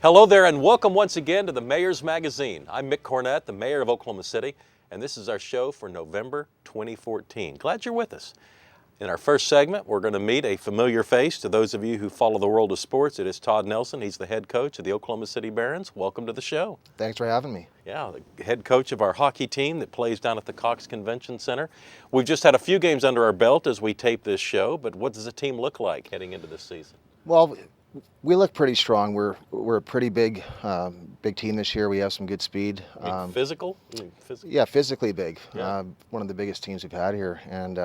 Hello there and welcome once again to the Mayor's Magazine. I'm Mick Cornett, the Mayor of Oklahoma City, and this is our show for November 2014. Glad you're with us. In our first segment, we're going to meet a familiar face to those of you who follow the world of sports. It is Todd Nelson. He's the head coach of the Oklahoma City Barons. Welcome to the show. Thanks for having me. Yeah, the head coach of our hockey team that plays down at the Cox Convention Center. We've just had a few games under our belt as we tape this show, but what does the team look like heading into this season? Well, we look pretty strong. We're a pretty big team this year. We have some good speed. Physical? Yeah, physically big. Yeah. One of the biggest teams we've had here, and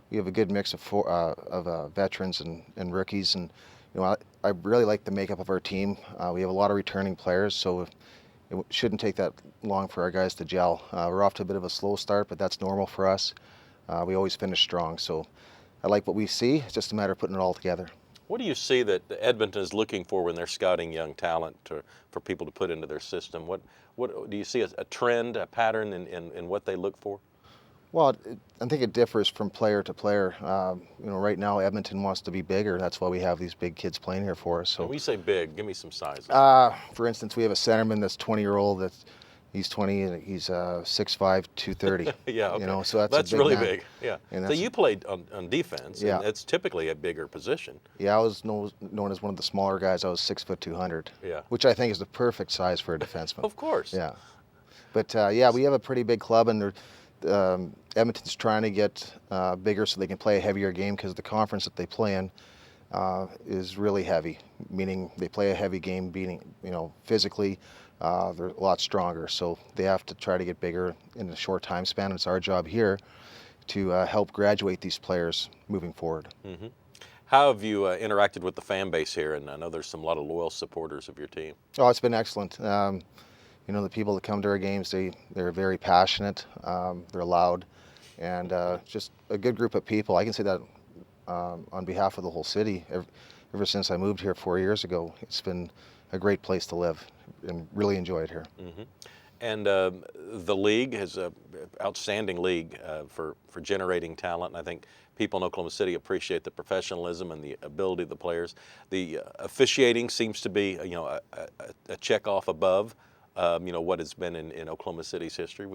we have a good mix of veterans and rookies. And I really like the makeup of our team. We have a lot of returning players, so it shouldn't take that long for our guys to gel. We're off to a bit of a slow start, but that's normal for us. We always finish strong, so I like what we see. It's just a matter of putting it all together. What do you see that Edmonton is looking for when they're scouting young talent for people to put into their system? What do you see a trend, a pattern in what they look for? Well, I think it differs from player to player. Right now Edmonton wants to be bigger. That's why we have these big kids playing here for us. So when you say big, give me some sizes. For instance, we have a centerman that's 20-year-old. He's 20 and he's 6'5", 230. Yeah, okay. So that's a big really man. big. Yeah. And So you played on defense. Yeah. And it's typically a bigger position. Yeah, I was known as one of the smaller guys. I was 6', 200. Yeah. Which I think is the perfect size for a defenseman. Of course. Yeah. But we have a pretty big club, and Edmonton's trying to get bigger so they can play a heavier game, because the conference that they play in is really heavy, meaning they play a heavy game, physically. They're a lot stronger, so they have to try to get bigger in a short time span. It's our job here to help graduate these players moving forward. Mm-hmm. How have you interacted with the fan base here? And I know there's a lot of loyal supporters of your team. Oh, it's been excellent. The people that come to our games, they're very passionate, they're loud, and just a good group of people. I can say that on behalf of the whole city. Ever since I moved here 4 years ago, it's been a great place to live and really enjoy it here. Mm-hmm. And the league is an outstanding league for generating talent. And I think people in Oklahoma City appreciate the professionalism and the ability of the players. The officiating seems to be a check off above what has been in Oklahoma City's history.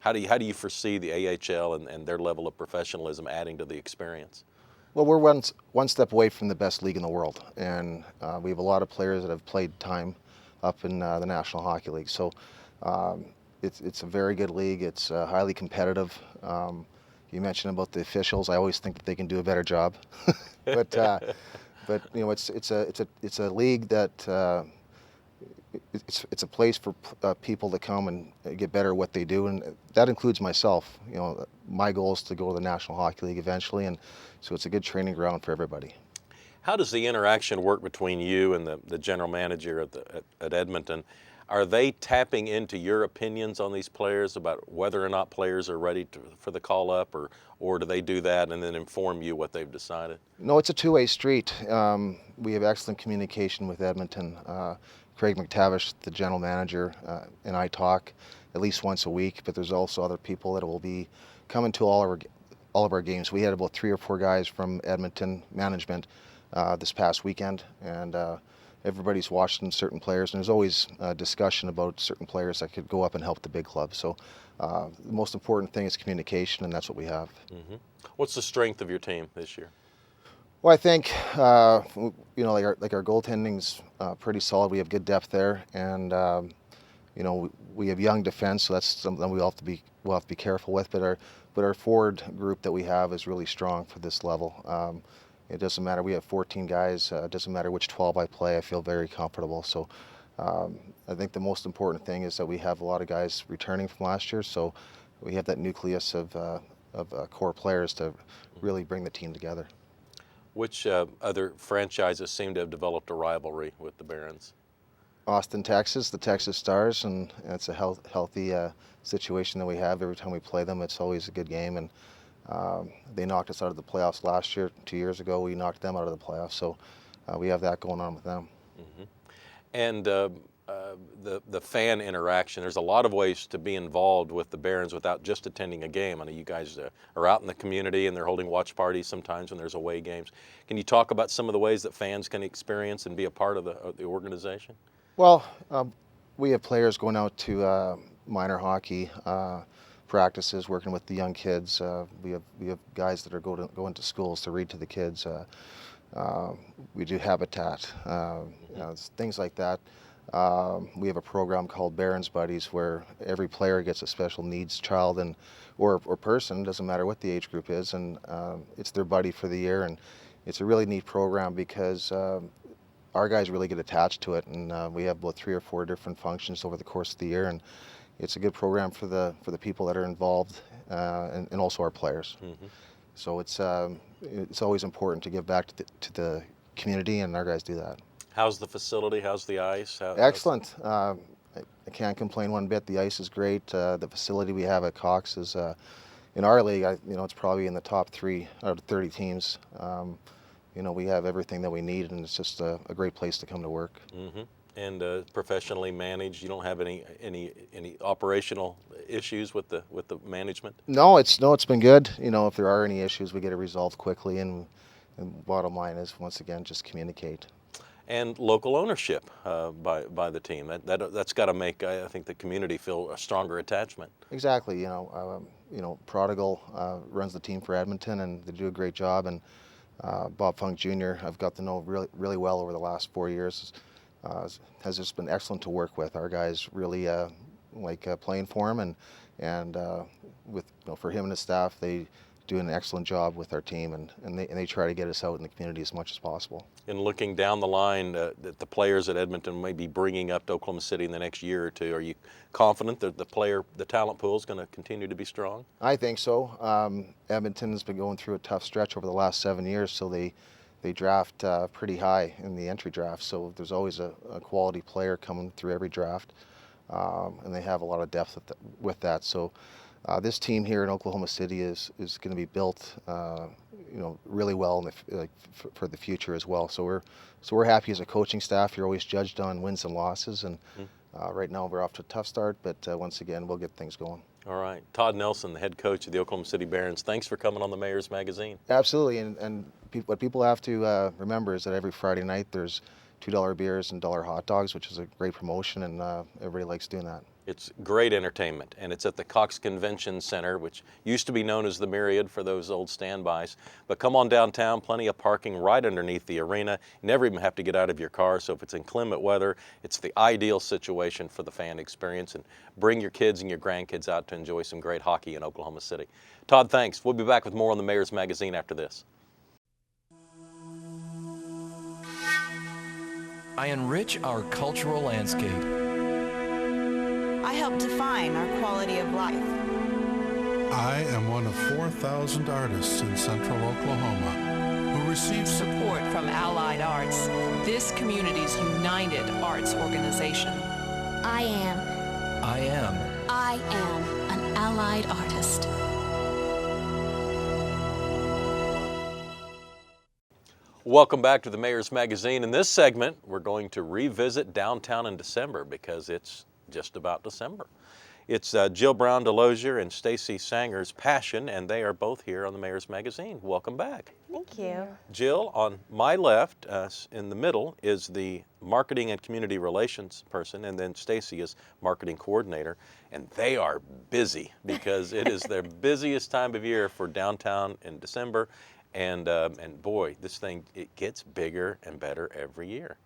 How do you foresee the AHL and their level of professionalism adding to the experience? Well, we're one step away from the best league in the world, and we have a lot of players that have played time up in the National Hockey League. So it's a very good league. It's highly competitive. You mentioned about the officials. I always think that they can do a better job, but it's a league that it's a place for people to come and get better at what they do, and that includes myself. My goal is to go to the National Hockey League eventually, and so it's a good training ground for everybody. How does the interaction work between you and the general manager at Edmonton? Are they tapping into your opinions on these players about whether or not players are ready for the call-up, or do they do that and then inform you what they've decided? No, it's a two-way street. We have excellent communication with Edmonton. Craig McTavish, the general manager, and I talk at least once a week, but there's also other people that will be coming to all of our games. We had about 3 or 4 guys from Edmonton management this past weekend, and everybody's watching certain players, and there's always discussion about certain players that could go up and help the big club. So the most important thing is communication, and that's what we have. Mm-hmm. What's the strength of your team this year? Well, I think our goaltending's pretty solid. We have good depth there, and we have young defense, so that's something we'll have to be careful with. But our forward group that we have is really strong for this level. It doesn't matter. We have 14 guys. It doesn't matter which 12 I play. I feel very comfortable. So I think the most important thing is that we have a lot of guys returning from last year. So we have that nucleus of core players to really bring the team together. Which other franchises seem to have developed a rivalry with the Barons? Austin, Texas, the Texas Stars, and it's a healthy situation that we have every time we play them. It's always a good game, and they knocked us out of the playoffs last year. 2 years ago, we knocked them out of the playoffs, so we have that going on with them. Mm-hmm. And the fan interaction. There's a lot of ways to be involved with the Barons without just attending a game. I know you guys are out in the community and they're holding watch parties sometimes when there's away games. Can you talk about some of the ways that fans can experience and be a part of the organization? Well, we have players going out to minor hockey practices, working with the young kids. We have guys that are going to schools to read to the kids. We do habitat, things like that. We have a program called Barron's Buddies where every player gets a special needs child or person, doesn't matter what the age group is, and it's their buddy for the year. And it's a really neat program because our guys really get attached to it, and we have about 3 or 4 different functions over the course of the year, and it's a good program for the people that are involved and also our players. Mm-hmm. So it's always important to give back to the community, and our guys do that. How's the facility? How's the ice? Excellent. I can't complain one bit. The ice is great. The facility we have at Cox is, in our league, it's probably in the top 3 out of 30 teams. We have everything that we need, and it's just a great place to come to work. Mm-hmm. And professionally managed. You don't have any operational issues with the management? No, it's been good. If there are any issues, we get it resolved quickly, and bottom line is, once again, just communicate. And local ownership by the team. That's got to make, I think, the community feel a stronger attachment. Exactly. Prodigal runs the team for Edmonton, and they do a great job. And Bob Funk Jr., I've got to know really well over the last 4 years. Has just been excellent to work with. Our guys really like playing for him, and for him and his staff, they do an excellent job with our team, and they try to get us out in the community as much as possible. And looking down the line, that the players at Edmonton may be bringing up to Oklahoma City in the next year or two, are you confident that the talent pool is going to continue to be strong? I think so. Edmonton has been going through a tough stretch over the last 7 years, so they draft pretty high in the entry draft. So there's always a quality player coming through every draft, and they have a lot of depth with that. So this team here in Oklahoma City is going to be built, really well for the future as well. So we're happy as a coaching staff. You're always judged on wins and losses, and right now we're off to a tough start, but once again, we'll get things going. All right. Todd Nelson, the head coach of the Oklahoma City Barons, thanks for coming on the Mayor's Magazine. Absolutely, and what people have to remember is that every Friday night there's $2 beers and $1 hot dogs, which is a great promotion, and everybody likes doing that. It's great entertainment, and it's at the Cox Convention Center, which used to be known as the Myriad for those old standbys. But come on downtown, plenty of parking right underneath the arena. You never even have to get out of your car, so if it's inclement weather, it's the ideal situation for the fan experience. And bring your kids and your grandkids out to enjoy some great hockey in Oklahoma City. Todd, thanks. We'll be back with more on the Mayor's Magazine after this. I enrich our cultural landscape. I help define our quality of life. I am one of 4,000 artists in central Oklahoma who receive support from Allied Arts, this community's united arts organization. I am an Allied artist. Welcome back to the Mayor's Magazine. In this segment, we're going to revisit downtown in December because it's just about December. It's Jill Brown-Delozier and Staci Sanger's passion, and they are both here on the Mayor's Magazine. Welcome back. Thank you. Jill, on my left, in the middle, is the marketing and community relations person, and then Staci is marketing coordinator. And they are busy because it is their busiest time of year for downtown in December. And boy, this thing, it gets bigger and better every year.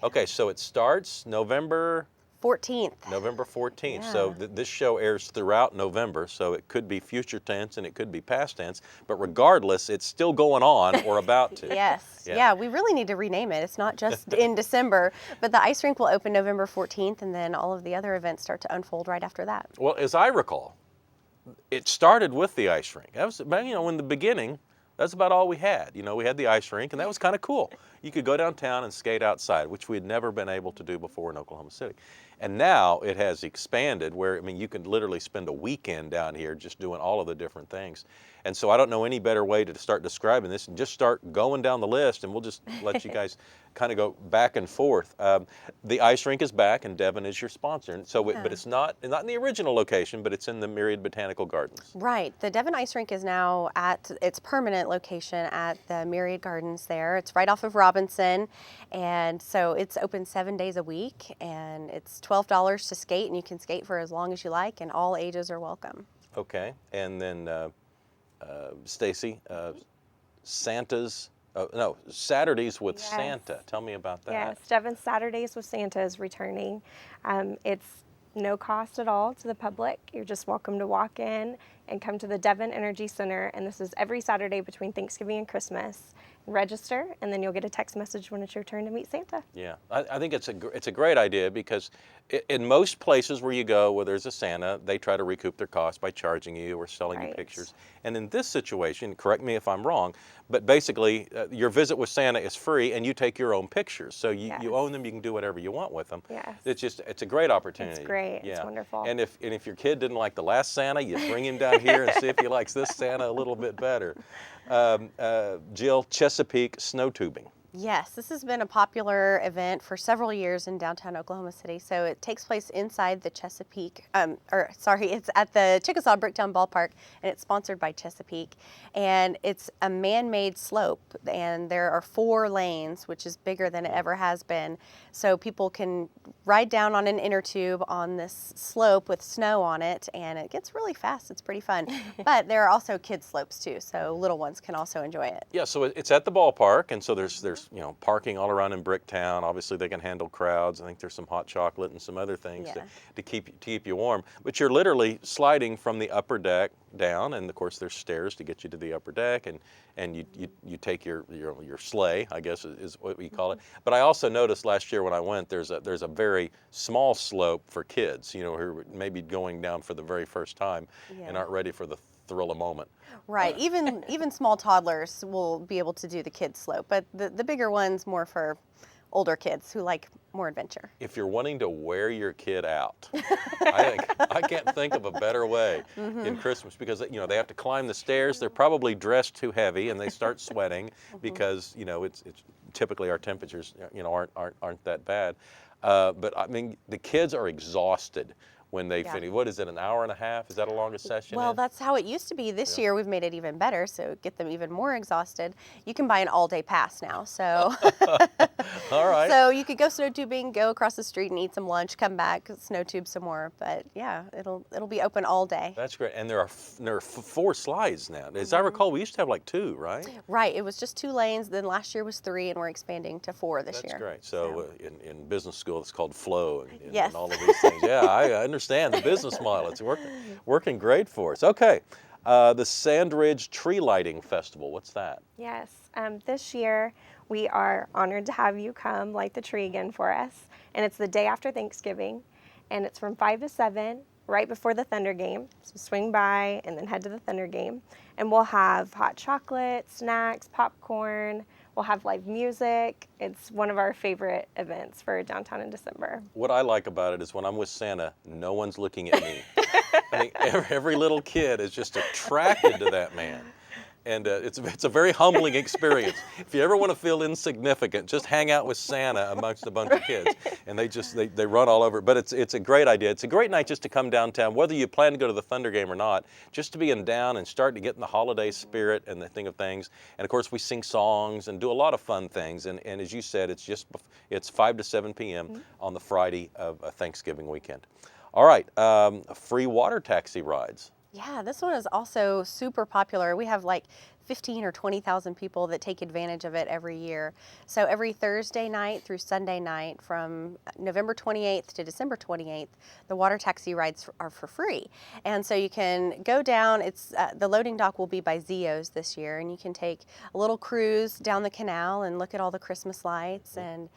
Okay, so it starts November 14th. November 14th. Yeah. So this show airs throughout November, so it could be future tense and it could be past tense, but regardless, it's still going on or about to. Yes. Yeah, we really need to rename it. It's not just in December, but the ice rink will open November 14th, and then all of the other events start to unfold right after that. Well, as I recall, it started with the ice rink. That was, in the beginning, that's about all we had. We had the ice rink, and that was kind of cool. You could go downtown and skate outside, which we had never been able to do before in Oklahoma City. And now it has expanded where, you can literally spend a weekend down here just doing all of the different things. And so I don't know any better way to start describing this, and just start going down the list, and we'll just let you guys kind of go back and forth. The ice rink is back, and Devin is your sponsor. And so, but it's not in the original location, but it's in the Myriad Botanical Gardens. Right. The Devon Ice Rink is now at its permanent location at the Myriad Gardens there. It's right off of Robinson, and so it's open 7 days a week, and it's $12 to skate, and you can skate for as long as you like, and all ages are welcome. Okay, and then Staci, Santa's. No, Saturdays with Santa. Tell me about that. Yes, Devon's Saturdays with Santa is returning. It's no cost at all to the public. You're just welcome to walk in and come to the Devon Energy Center, and this is every Saturday between Thanksgiving and Christmas. Register, and then you'll get a text message when it's your turn to meet Santa. Yeah, I think it's a great idea, because in most places where you go where there's a Santa, they try to recoup their costs by charging you or selling you pictures. And in this situation, correct me if I'm wrong, but basically your visit with Santa is free, and you take your own pictures. So you own them, you can do whatever you want with them. Yes. It's a great opportunity. It's great. Yeah. It's wonderful. And if your kid didn't like the last Santa, you bring him down here and see if he likes this Santa a little bit better. Jill, Chesapeake snow tubing. Yes, this has been a popular event for several years in downtown Oklahoma City. So it takes place inside the Chesapeake, it's at the Chickasaw Bricktown Ballpark, and it's sponsored by Chesapeake. And it's a man-made slope, and there are 4 lanes, which is bigger than it ever has been. So people can ride down on an inner tube on this slope with snow on it, and it gets really fast. It's pretty fun. But there are also kids slopes too, so little ones can also enjoy it. Yeah, so it's at the ballpark, and so there's parking all around in Bricktown. Obviously, they can handle crowds. I think there's some hot chocolate and some other things to keep you warm. But you're literally sliding from the upper deck down, and of course there's stairs to get you to the upper deck, and you take your sleigh, I guess is what we call it. But I also noticed last year when I went, there's a very small slope for kids, who are maybe going down for the very first time and aren't ready for the thrill of moment. Right. Even small toddlers will be able to do the kids slope, but the bigger one's more for older kids who like more adventure. If you're wanting to wear your kid out, I can't think of a better way in Christmas, because they have to climb the stairs. They're probably dressed too heavy, and they start sweating because it's typically our temperatures aren't that bad. But I mean, the kids are exhausted when they finish. What is it, an hour and a half? Is that a longest session? Well, that's how it used to be. This year we've made it even better, so get them even more exhausted. You can buy an all-day pass now, so. All right. So you could go snow tubing, go across the street and eat some lunch, come back, snow tube some more. But yeah, it'll be open all day. That's great. And there are 4 slides now. As I recall, we used to have like 2, right? Right. It was just 2 lanes. Then last year was 3, and we're expanding to 4 this year. That's great. So in business school, it's called flow and yes. all of these things. Yeah, I understand the business model. It's working great for us. Okay, the Sandridge Tree Lighting Festival. What's that? Yes, this year we are honored to have you come light the tree again for us, and it's the day after Thanksgiving, and it's from 5 to 7, right before the Thunder game. So swing by and then head to the Thunder game, and we'll have hot chocolate, snacks, popcorn. We'll have live music. It's one of our favorite events for downtown in December. What I like about it is when I'm with Santa, no one's looking at me. I mean, every little kid is just attracted to that man. And it's a very humbling experience. If you ever want to feel insignificant, just hang out with Santa amongst a bunch of kids, and they run all over. But it's a great idea. It's a great night just to come downtown, whether you plan to go to the Thunder game or not, just to be in down and start to get in the holiday spirit and the thing of things. And of course, we sing songs and do a lot of fun things. And as you said, it's 5 to 7 p.m. on the Friday of Thanksgiving weekend. All right, free water taxi rides. Yeah, this one is also super popular. We have like 15 or 20,000 people that take advantage of it every year. So every Thursday night through Sunday night from November 28th to December 28th, the water taxi rides are for free. And so you can go down, the loading dock will be by Zio's this year, and you can take a little cruise down the canal and look at all the Christmas lights, and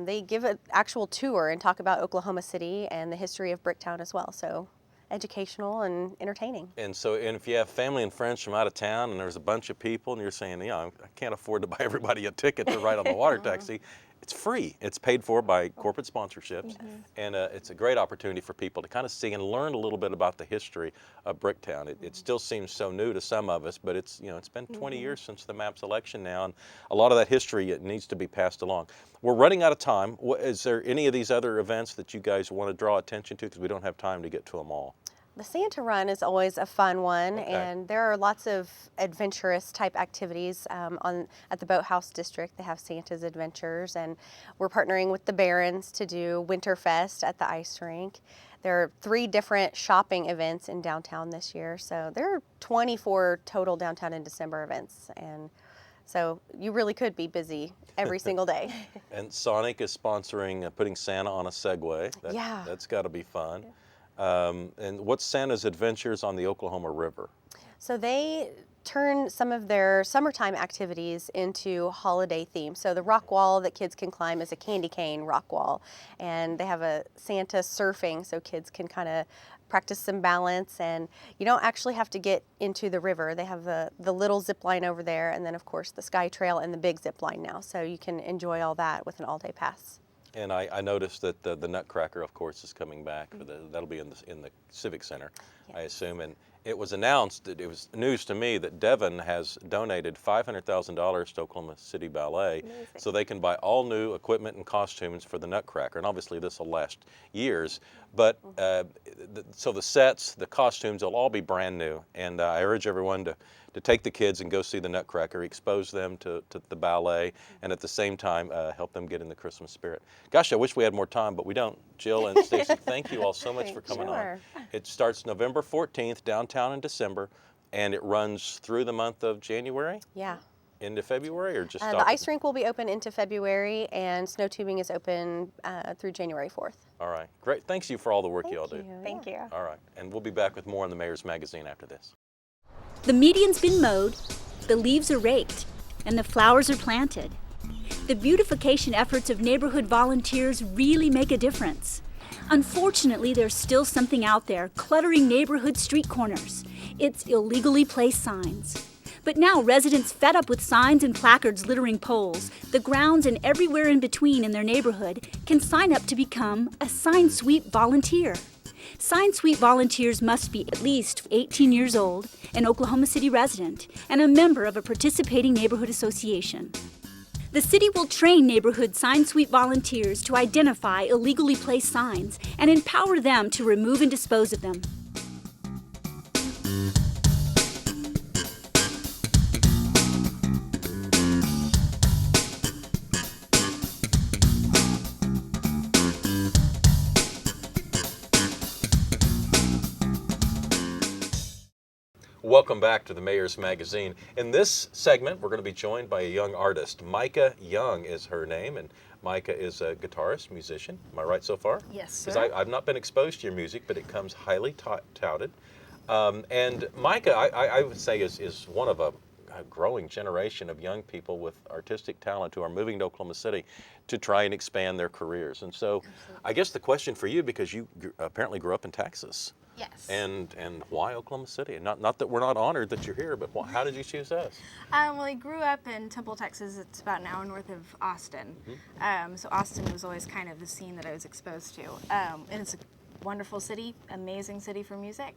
they give an actual tour and talk about Oklahoma City and the history of Bricktown as well. So educational and entertaining. And if you have family and friends from out of town and there's a bunch of people and you're saying, I can't afford to buy everybody a ticket to ride on the water taxi, it's free. It's paid for by corporate sponsorships, and it's a great opportunity for people to kind of see and learn a little bit about the history of Bricktown. It still seems so new to some of us, but it's been 20 years since the MAP's election now, and a lot of that history it needs to be passed along. We're running out of time. Is there any of these other events that you guys want to draw attention to, because we don't have time to get to them all? The Santa Run is always a fun one, Okay. and there are lots of adventurous type activities at the Boathouse District. They have Santa's Adventures, and we're partnering with the Barons to do Winterfest at the ice rink. There are 3 different shopping events in downtown this year, so there are 24 total downtown in December events, and so you really could be busy every single day. And Sonic is sponsoring putting Santa on a Segway. Yeah. That's got to be fun. And what's Santa's Adventures on the Oklahoma River? So they turn some of their summertime activities into holiday themes. So the rock wall that kids can climb is a candy cane rock wall, and they have a Santa surfing so kids can kind of practice some balance, and you don't actually have to get into the river. They have the little zip line over there, and then of course the Sky Trail and the big zip line now, so you can enjoy all that with an all-day pass. And I noticed that the Nutcracker, of course, is coming back. That'll be in the Civic Center, Yes. I assume. And it was announced, it was news to me, that Devon has donated $500,000 to Oklahoma City Ballet, Amazing. so they can buy all new equipment and costumes for the Nutcracker. And obviously this will last years, but so the sets, the costumes will all be brand new. And I urge everyone to take the kids and go see the Nutcracker, expose them to the ballet, and at the same time help them get in the Christmas spirit. Gosh, I wish we had more time, but we don't. Jill and Staci, thank you all so much for coming on. It starts November 14th, downtown in December, and it runs through the month of January? Yeah. Into February, or just The ice rink will be open into February, and snow tubing is open through January 4th. All right, great. Thanks you for all the work you all do. Thank you. All right, and we'll be back with more on the Mayor's Magazine after this. The median's been mowed, the leaves are raked, and the flowers are planted. The beautification efforts of neighborhood volunteers really make a difference. Unfortunately, there's still something out there cluttering neighborhood street corners. It's illegally placed signs. But now residents fed up with signs and placards littering poles, the grounds, and everywhere in between in their neighborhood can sign up to become a sign sweep volunteer. Sign sweep volunteers must be at least 18 years old, an Oklahoma City resident, and a member of a participating neighborhood association. The city will train neighborhood sign sweep volunteers to identify illegally placed signs and empower them to remove and dispose of them. Welcome back to the Mayor's Magazine. In this segment, we're going to be joined by a young artist. Mikah Young is her name, and Mikah is a guitarist, musician. Am I right so far? Yes, sir. 'Cause I've not been exposed to your music, but it comes highly touted. And Mikah, I would say, is one of a growing generation of young people with artistic talent who are moving to Oklahoma City to try and expand their careers. And so I guess the question for you, because you apparently grew up in Texas. Yes. And why Oklahoma City? Not that we're not honored that you're here, but how did you choose us? Well, I grew up in Temple, Texas. It's about an hour north of Austin. So Austin was always kind of the scene that I was exposed to. And it's a wonderful city, amazing city for music.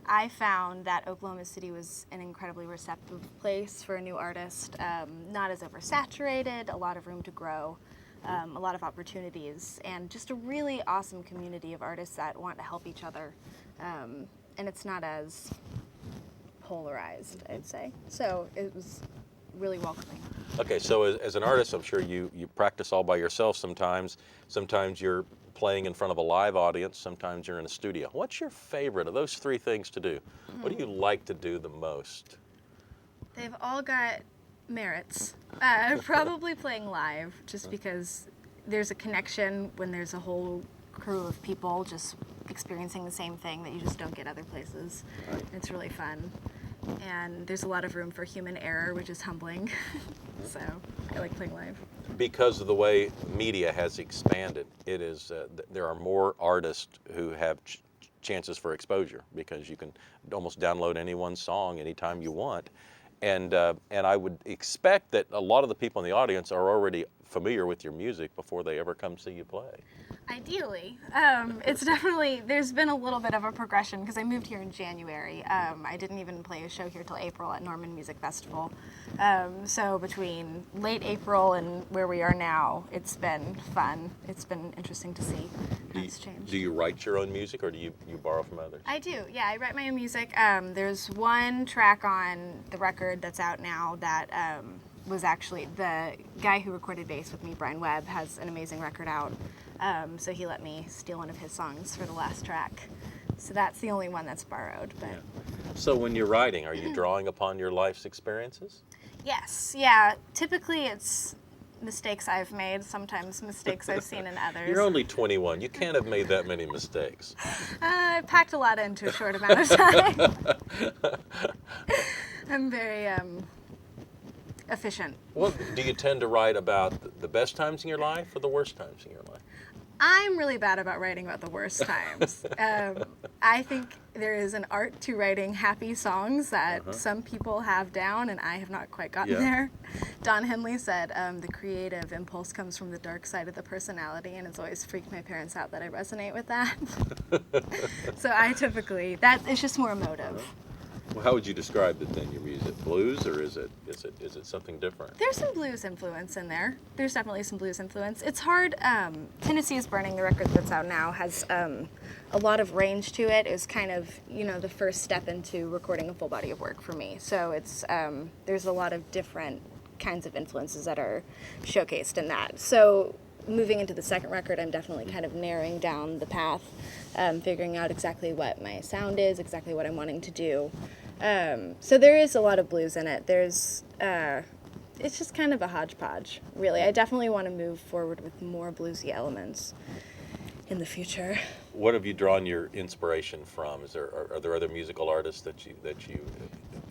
I found that Oklahoma City was an incredibly receptive place for a new artist, not as oversaturated, a lot of room to grow. A lot of opportunities, and just a really awesome community of artists that want to help each other. And it's not as polarized, I'd say. So it was really welcoming. Okay, so as an artist, I'm sure you practice all by yourself sometimes. Sometimes you're playing in front of a live audience. Sometimes you're in a studio. What's your favorite of those 3 things to do? What do you like to do the most? They've all got merits. Probably playing live, just because there's a connection when there's a whole crew of people just experiencing the same thing that you just don't get other places. It's really fun. And there's a lot of room for human error, which is humbling. So I like playing live. Because of the way media has expanded, it is there are more artists who have chances for exposure, because you can almost download anyone's song anytime you want. And I would expect that a lot of the people in the audience are already familiar with your music before they ever come see you play. Ideally. It's definitely, there's been a little bit of a progression because I moved here in January. I didn't even play a show here till April at Norman Music Festival. So between late April and where we are now, it's been fun. It's been interesting to see how it's changed. Do you write your own music, or do you borrow from others? I do, yeah. I write my own music. There's one track on the record that's out now that was actually the guy who recorded bass with me, Brian Webb, has an amazing record out. So he let me steal one of his songs for the last track. So that's the only one that's borrowed. But Yeah. So when you're writing, are you drawing upon your life's experiences? yes, yeah. Typically it's mistakes I've made, sometimes mistakes I've seen in others. You're only 21. You can't have made that many mistakes. I packed a lot into a short amount of time. I'm very efficient. Well, do you tend to write about the best times in your life or the worst times in your life? I'm really bad about writing about the worst times. I think there is an art to writing happy songs that some people have down, and I have not quite gotten there. Don Henley said the creative impulse comes from the dark side of the personality, and it's always freaked my parents out that I resonate with that. So I typically, it's just more emotive. Well, how would you describe it then? Your music, blues, or is it something different? There's some blues influence in there. There's definitely some blues influence. It's hard. Tennessee is Burning, the record that's out now, has a lot of range to it. It was kind of, the first step into recording a full body of work for me. So it's there's a lot of different kinds of influences that are showcased in that. So moving into the second record, I'm definitely kind of narrowing down the path, figuring out exactly what my sound is, exactly what I'm wanting to do. So there is a lot of blues in it. There's, it's just kind of a hodgepodge, really. I definitely want to move forward with more bluesy elements in the future. What have you drawn your inspiration from? Are there other musical artists that you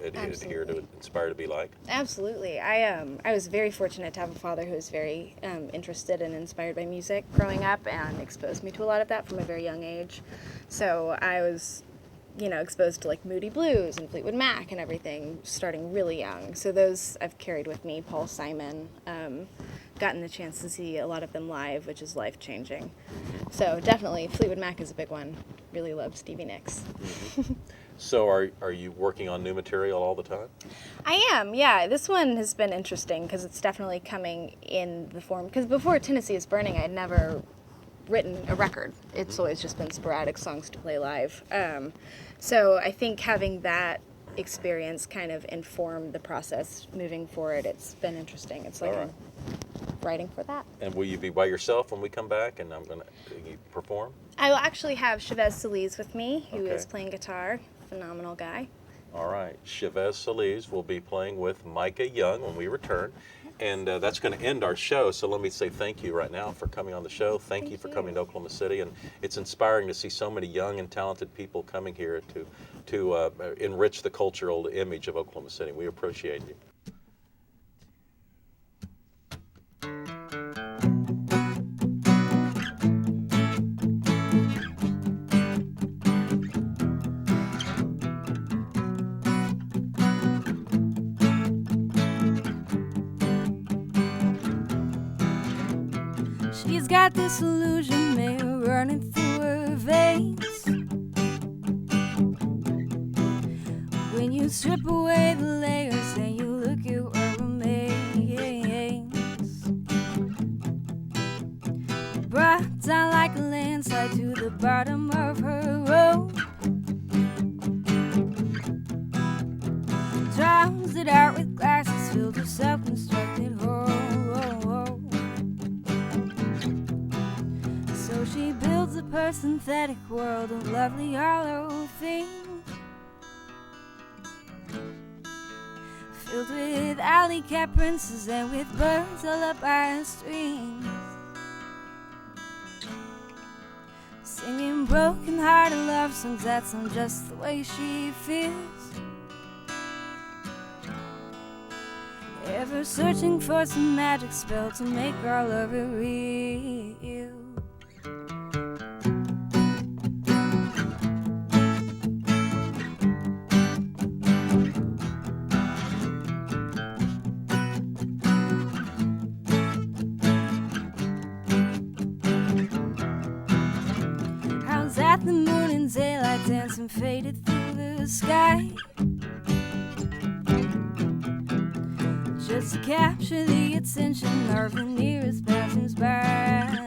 adhere to, inspire to be like? Absolutely. I was very fortunate to have a father who was very interested and inspired by music growing up, and exposed me to a lot of that from a very young age. So I was, exposed to like Moody Blues and Fleetwood Mac and everything starting really young. So those I've carried with me. Paul Simon, gotten the chance to see a lot of them live, which is life-changing. So definitely Fleetwood Mac is a big one. Really love Stevie Nicks. So are you working on new material all the time? I am, yeah. This one has been interesting because it's definitely coming in the form, because before Tennessee is Burning, I'd never written a record. It's always just been sporadic songs to play live. So I think having that experience kind of informed the process moving forward. It's been interesting. It's like I'm writing for that. And will you be by yourself when we come back and I'm going to perform? I will actually have Chavez Solis with me, who is playing guitar. Phenomenal guy. All right. Chavez Solis will be playing with Mikah Young when we return. And that's going to end our show. So let me say thank you right now for coming on the show. Thank you for coming to Oklahoma City. And it's inspiring to see so many young and talented people coming here to enrich the cultural image of Oklahoma City. We appreciate you. She's got this illusion there running through her veins. When you strip away the layers and you look at what remains, brought down like a landslide to the bottom of her road, drowns it out with glasses filled with self-constructed horror. She builds a synthetic world of lovely hollow things, filled with alley-cat princes and with birds all up by strings, singing broken-hearted love songs that sound just the way she feels, ever searching for some magic spell to make all of it real. smiles at the moon in daylight, dancing faded through the sky, just to capture the attention of the nearest passers-by.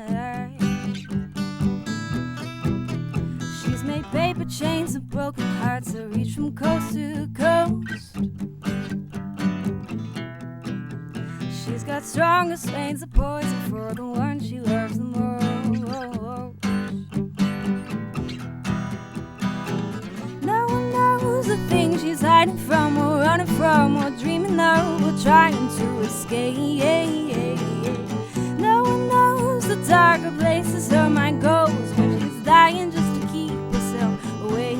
She's made paper chains of broken hearts that reach from coast to coast. She's got strongest veins of poison for the one she loves the most. No one knows the things she's hiding from, or running from, or dreaming of, or trying to escape. No one knows the darker places her mind goes when she's dying just to keep herself away.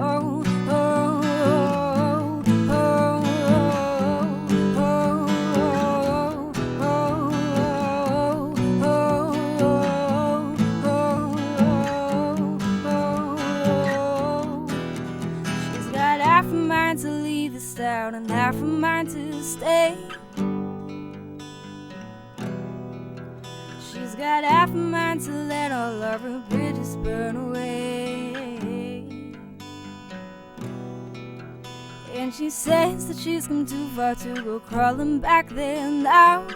Oh, oh, oh, oh, she's got half a mind to leave this town and half a mind to stay. She's got half a mind to let all of her bridges burn away. And she says that she's come too far to go crawling back there now.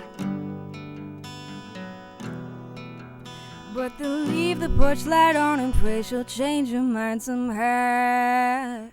But they'll leave the porch light on and pray she'll change her mind somehow.